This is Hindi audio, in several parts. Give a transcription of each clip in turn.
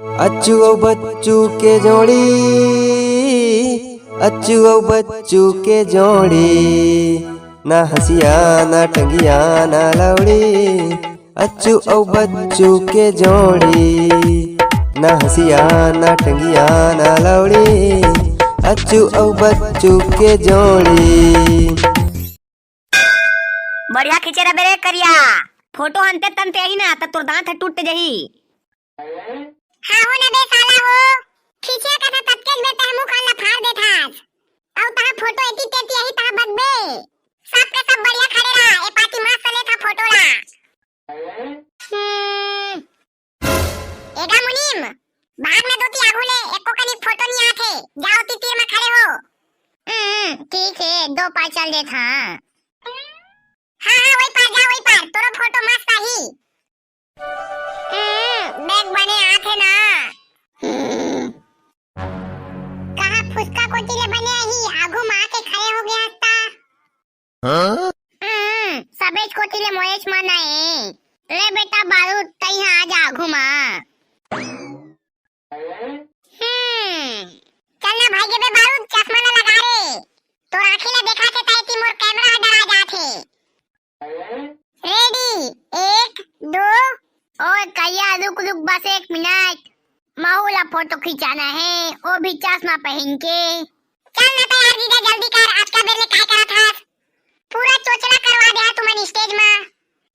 अच्चू और बच्चू के जोड़ी, अच्चू और बच्चू के जोड़ी, ना हंसिया ना टंगिया ना लौड़ी। अच्चू और बच्चू के जोड़ी, ना हंसिया ना टंगिया ना लौड़ी। अच्चू और बच्चू के जोड़ी। बढ़िया खींचे रे बेरे करिया फोटो हंते तंते ही ना त तोर दांत टूट जही। हाँ हो ना बे साला हो खींचे का था तब के बे तह मुंह खाला फाड़ दे थास औ तह फोटो एती तेती यही तह बदबे सब के सब बढ़िया खड़े रहा ए पाती मस्त ले था फोटो ला। एगा मुनीम भाग में दोती आगू ले एको कनी फोटो नहीं आथे जाओ ती तीर में खड़े हो। ठीक है दो पार चल दे था। हाँ वही पार जा वही पार तोरो फोटो मस्त आई। बैग बने आथे ना कहाँ फुसका कोटी ले बने ही आगू माँ के खड़े हो गया था। सबेज कोटी ले मोएच माना है ले बेटा बारूद कहीं आज आगू माँ। चलना भाई के बे बारूद चश्मा ना लगा रे तो आँखी ले देखा थे ताई मोर कैमरा डरा जाथे। रेडी एक दो और कहिया रुक रुक बस एक मिनट माहौला फोटो खिंचाना है वो भी चश्मा पहन के। चल ना तैयार दीदा जल्दी कर आज का बेले काय करा था पूरा चोचला करवा दे तुमन स्टेज में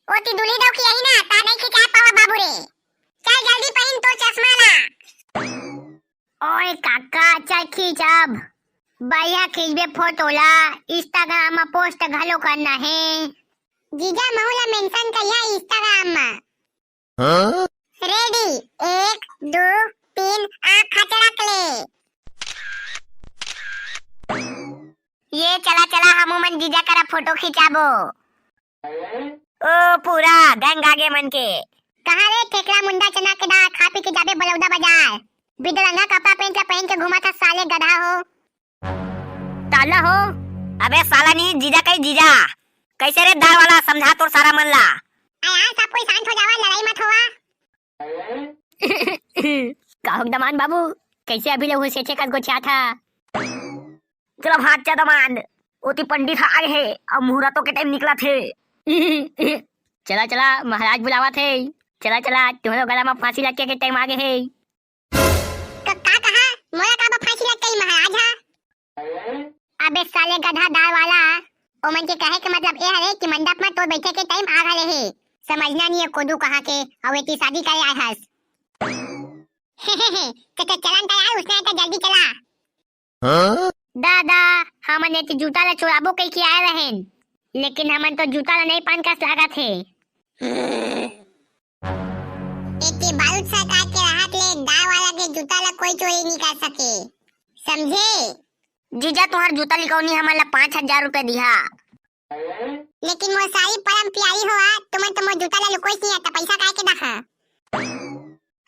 ओती दुली दो की यही ना ता नहीं खिंचा पावा बाबू रे चल जल्दी पहन तो चश्मा ला। ओए काका चल खींच अब बढ़िया खींचबे फोटो ला इंस्टाग्राम में पोस्ट घलो करना है जीजा माहौला मेंशन करिया इंस्टाग्राम में। रेडी एक दो तीन आँख खचड़क ले। ये चला चला हमू मन जीजा करा फोटो खिंचाबो। ओ पूरा गंग आगे मन के कहाँ रे ठेकला मुंडा चना के दाल खा पी के जाबे बलौदा बाजार बिदरंगा कपड़ा पहन के घुमा था साले गधा हो। ताला हो अबे साला नहीं जीजा कहीं जीजा कैसे रे दाल वाला समझा तोर सारा मन ला। यार सब कोई शांत हो जावा लड़ाई मत होवा। काहो दमान बाबू कैसे अभी लोग से चेक को चाहा था। चलो भाग जा दमान ओती पंडित आए है अब मुहूर्तों के टाइम निकला थे। चला चला महाराज बुलावा थे चला चला तुम्हारे गला में फांसी लटके के टाइम आगे है। का कहा मोरा का फांसी लग गई महाराज हा। अबे साले गधा दाल वाला ओ मन के कहे के मतलब ये है कि मंडप में तो बैठे के टाइम आ गए है समझना नहीं है कोदू कहाँ के और एती शादी करे आए हस। चलन तैयार उसने तो जल्दी चला। दादा हमन एती जूता ला चुराबो कई के आए रहें लेकिन हमन तो जूता ला नहीं पहन कर लगा थे। एती बारूद सरकार के राहत ले दाल वाला के जूता ला कोई चोरी नहीं कर सके समझे। जीजा तुम्हार जूता लिखौनी हमन ला 5000 रुपए दिहा लेकिन वो सारी परम प्यारी हुआ तुमन तो मोर जूता ला लुकोई नहीं आता पैसा काहे के दखा।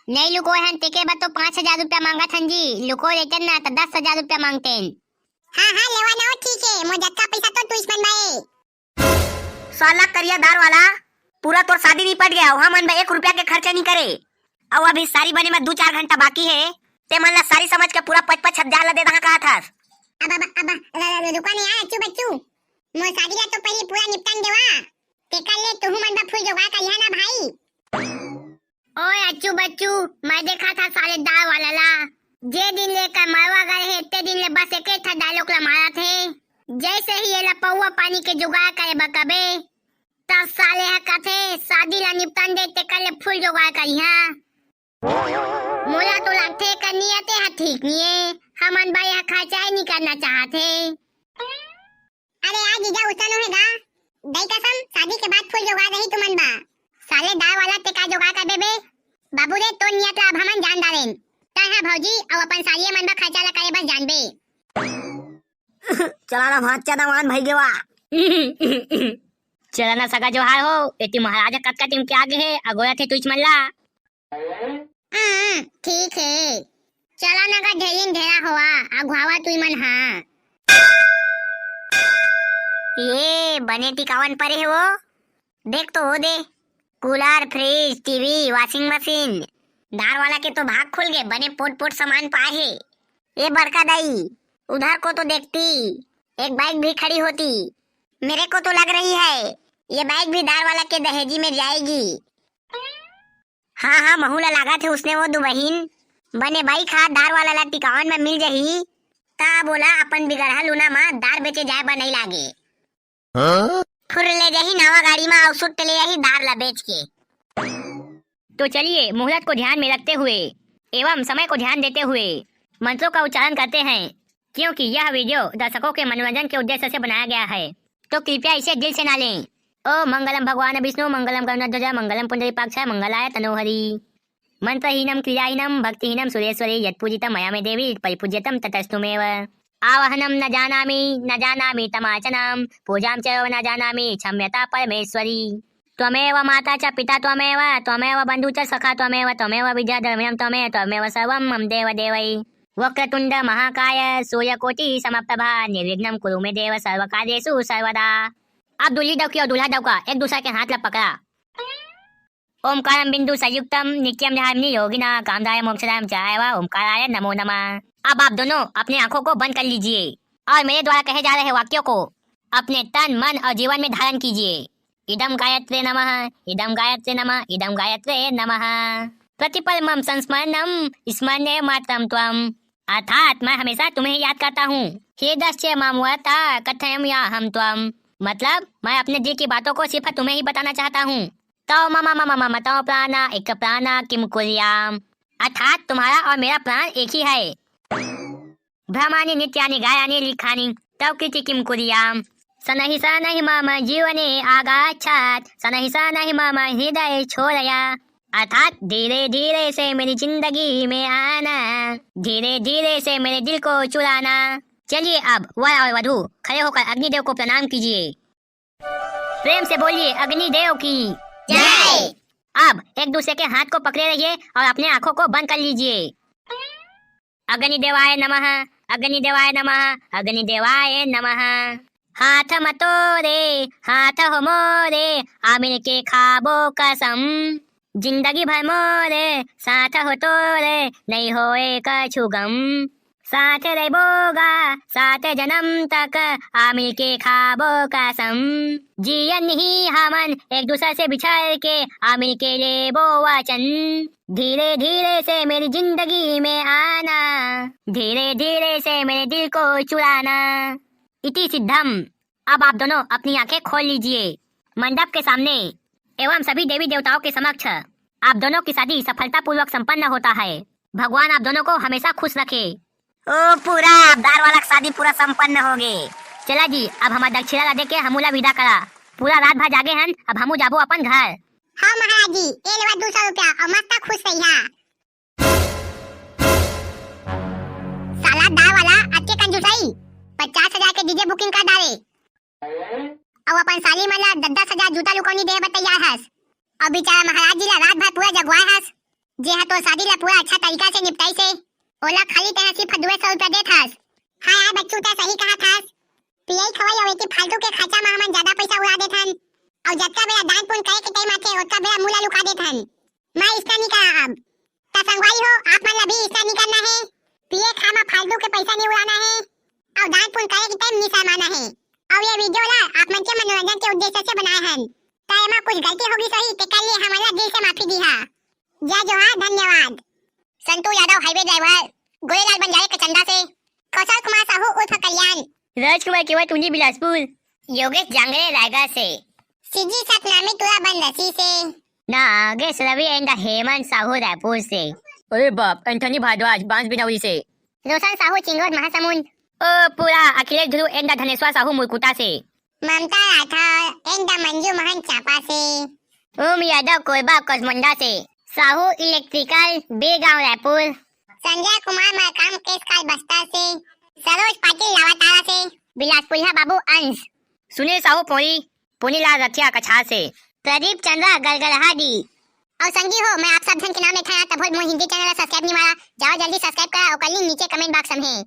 नहीं लुकोए हन तेके बा तो 5000 रुपया मांगा थन जी लुको लेतन ना तो 10000 रुपया मांगतेन। हाँ हाँ लेवा ना ठीक है मोर जत्ता पैसा तो तू इसमन बाए। साला करिया दार वाला पूरा तोर शादी नहीं पट गया हमन बा 1 रुपया के खर्चा नहीं करे और अभी सारी बने में 2-4 घंटा बाकी है ते मन ला सारी समझ के पूरा 55,000 ला दे दहा कहा था। अब दुकान यार अच्छू बच्चू मोर शादी ला तो पहले पूरा निपटान देवा ते कर ले तू मन बा फुल जोगाड़ कर ना भाई। ओए अच्छू बच्चू मैं देखा था साले दाल वाला ला जे दिन लेकर मरवा गए है ते दिन ले बस एक था डायलॉग ला मारा थे जैसे ही ये ला पौवा पानी के जुगाड़ करे बकबे तब साले है कथे शादी ला निपटान दे ते कर ले फुल जोगाड़ कर यहाँ मोला तो लगते कर नियते है ठीक नहीं है हमन भाई यहाँ खर्चा ही नहीं करना चाहते। अरे यार जीजा उतना होगा दई कसम शादी के बाद फुल जोगाड़ रही तुमन बा साले दाल वाला ते का जोगाड़ कर देबे बाबू रे तो नियत ला अब हमन जान डालेन ता है भौजी और अपन सालिए मन बा खर्चा ला करे बस जानबे। चला ना भाग चला मान भाई गेवा चला ना सगा जो हाय हो एती महाराजा कक्का टीम के आगे है अगोया थे तुझ मल्ला। ठीक है चला ना का ढेरिन ढेरा हुआ अगुआवा तू मन हाँ। ये बने टिकावन परे है वो देख तो हो दे cooler fridge TV washing machine दार वाला के तो भाग खुल गए, बने पोट पोट सामान पाए है। ये बड़का दाई, उधर को तो देखती एक बाइक भी खड़ी होती। मेरे को तो लग रही है ये बाइक भी दार वाला के दहेजी में जाएगी। हाँ हाँ, महूला लागा थे उसने वो दो बहिन बने बाइक हा दार वाला ला टिकावन में मिल जही ता बोला अपन बिगड़हा लूना मा दार बेचे जाए बा नहीं लागे। फिर ले जही नवा गाड़ी में अवसुट ले यही दार ला बेच के। तो चलिए मुहूर्त को ध्यान में रखते हुए एवं समय को ध्यान देते हुए मंत्रों का उच्चारण करते हैं, क्योंकि यह वीडियो दर्शकों के मनोरंजन के उद्देश्य से बनाया गया है, तो कृपया इसे दिल से ना लें। ओम मंगलम भगवान विष्णु मंगलम गरुड़ध्वज मंगलम पुंडरीकाक्ष मंगलाय तनोहरि। मंत्रहीनम क्रियाहीनम भक्तिहीनम सुरेश्वरी यत्पूजितम मया मे देवी परिपूज्यतम ततस्तुमेव। आवाहनम न जानामि तमाचनम पूजां च न जानामि क्षम्यता परमेश्वरी। त्वमेव माता च पिता त्वमेव बंधु च सखा त्वमेव विद्या द्रव्यं त्वमेव सर्वं मम देव देवै। वक्रतुंड महाकाय सूर्यकोटि समप्रभा निर्विघ्नं कुरु मे देव सर्वकार्येषु सर्वदा। अब दूल्ही डौकी और दूल्हा डौका एक दूसरे के हाथ पकड़ा। ओमकारम बिंदु संयुक्तम नित्यम ध्यानि योगिना कामदाय मोक्षदाय च ओमकाराय नमो नमः। अब आप दोनों अपने आंखों को बंद कर लीजिए और मेरे द्वारा कहे जा रहे वाक्यों को अपने तन मन और जीवन में धारण कीजिए। इदम गायत्रे नमः, इदम गायत्रे नमः, इदम गायत्रे नमः। प्रतिपल मम संस्मरणम स्मरणे मात्रम त्वम, अर्थात मैं हमेशा तुम्हें याद करता हूँ। हे दस्य मामुता कथयम या हम त्वम, मतलब मैं अपने दिल की बातों को सिर्फ तुम्हें ही बताना चाहता हूँ। तो ममा ममा ममा तो प्राणा एक प्राणा किम कुर्याम, अर्थात तुम्हारा और मेरा प्राण एक ही है। भ्रमानि नित्यानि गायानि लिखानि तव कृति किम कुर्याम। सनहि मम जीवने आगाच्छात् सनहि मम हृदय छोड़या, अर्थात धीरे धीरे से मेरी जिंदगी में आना, धीरे धीरे से मेरे दिल को चुराना। चलिए अब वर और वधू खड़े होकर अग्निदेव को प्रणाम कीजिए। प्रेम से बोलिए अग्निदेव की जय। अब एक दूसरे के हाथ को पकड़े रहिए और अपने आंखों को बंद कर लीजिए। अग्निदेवाय नमः, अग्निदेवाय नमः, अग्निदेवाय नमः। हाथ मतोरे हाथ हो मोरे आमिर के खाबो कसम, जिंदगी भर मोरे साथ हो तोरे नहीं होए कछु गम। साथ रहेगा साथ जन्म तक आमिर के खाबो कसम, जियन ही हमन एक दूसरे से बिछड़ के आमिर के ले वो वचन। धीरे धीरे से मेरी जिंदगी में आना, धीरे धीरे से मेरे दिल को चुराना। इति सिद्धम। अब आप दोनों अपनी आंखें खोल लीजिए। मंडप के सामने एवं सभी देवी देवताओं के समक्ष आप दोनों की शादी सफलता पूर्वक संपन्न होता है। भगवान आप दोनों को हमेशा खुश रखे। ओ पूरा दार वाला शादी पूरा संपन्न हो गए। चला जी, अब हमारा दक्षिणा ला दे के हमूला विदा करा। पूरा रात भर जागे हन, अब हमू जाबो अपन घर। हाँ महाराज जी, ये लेवा 200 रुपया और मस्त खुश रहिया। साला दार वाला अच्छे कंजूसाई 50,000 के डीजे बुकिंग कर डाले और अपन साली मला 10,000 जूता लुकौनी दे तैयार हस, और बेचारा महाराज जी ला रात भर पूरा जगवाए हस। जे हा तो शादी ला पूरा अच्छा तरीका से निपटाई से ओला खाली तरह सिर्फ 200 रुपया देत हस। हाँ यार बच्चू तो सही कहा था। पियई खवाई और एके फालतू के खर्चा में हमन ज्यादा पैसा उड़ा देत हन, और जत्ता बेला दान पुण्य करे के टाइम आथे ओत्ता बेला मुला लुका देत हन। मैं इसका नहीं कहा अब ता संगवाई हो आप मन ला भी इसका नहीं करना है। पिए खा में फालतू के पैसा नहीं उड़ाना है और दान पुण्य करे के टाइम नहीं शर्माना है। और ये वीडियो ला आप मन के मनोरंजन के उद्देश्य से बनाए हन, ता एमा कुछ गलती होगी सही ते कर लिए हमन ला दिल से माफी दी हा। जय जोहार, धन्यवाद। संतू यादव हाईवे ड्राइवर, गोरेलाल बंजारे के चंदा से, कौशल कुमार साहू उर्फ कल्याण, राजकुमार केवल टूंजी बिलासपुर, योगेश जांगरे रायगढ़ से, सीजी सतनामी तुरा बनरसी से, नागेश रवि एंड हेमंत साहू रायपुर से। अरे बाप, एंथनी भारद्वाज बांस बिनौली से, रोशन साहू चिंगोट महासमुंद, ओ पूरा अखिलेश ध्रुव एंड धनेश्वर साहू मुरकुटा से, ममता राठौर एंड मंजू महन चापा से, ओम यादव कोरबा कसमंडा से, साहू इलेक्ट्रिकल बेगांव रायपुर, संजय कुमार मरकाम केसकाल बस्तर से, सरोज पाटिल लावातारा से, बिलासपुरिया बाबू अंश, सुनील साहू पोनी पुनीलाल रथिया कछार से, प्रदीप चंद्रा गलगलहादी। और संगी हो, मैं आप सब जन के नाम लेता तब मोर हिंदी चैनल सब्सक्राइब नहीं मारा, जाओ जल्दी सब्सक्राइब करा और कर लिंक नीचे कमेंट बॉक्स में है।